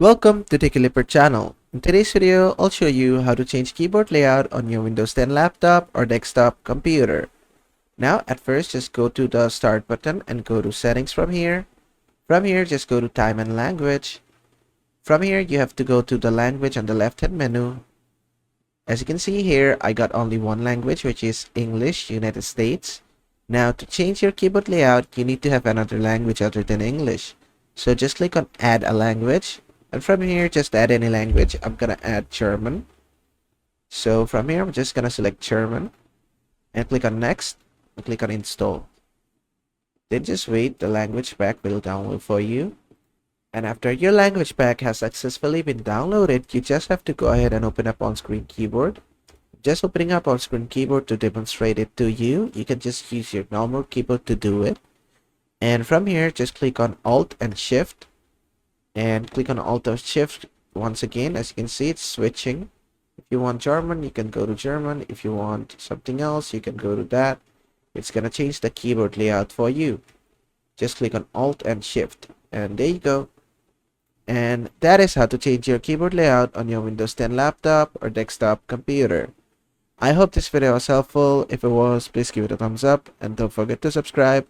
Welcome to the Clipper channel. In today's video, I'll show you how to change keyboard layout on your Windows 10 laptop or desktop computer. Now, at first, just go to the Start button and go to Settings from here. From here, just go to Time and Language. From here, you have to go to the language on the left-hand menu. As you can see here, I got only one language, which is English, United States. Now, to change your keyboard layout, you need to have another language other than English. So just click on Add a Language. And from here, just add any language. I'm gonna add German. So from here, I'm just gonna select German and click on Next and click on Install. Then just wait, the language pack will download for you. And after your language pack has successfully been downloaded, you just have to go ahead and open up on-screen keyboard. Just opening up on-screen keyboard to demonstrate it to you. You can just use your normal keyboard to do it. And from here, just click on Alt and Shift. And click on Alt or Shift once again. As you can see, it's switching. If you want German, you can go to German. If you want something else, you can go to that. It's gonna change the keyboard layout for you. Just click on Alt and Shift, and there you go. And that is how to change your keyboard layout on your Windows 10 laptop or desktop computer. I hope this video was helpful. If it was, please give it a thumbs up and don't forget to subscribe.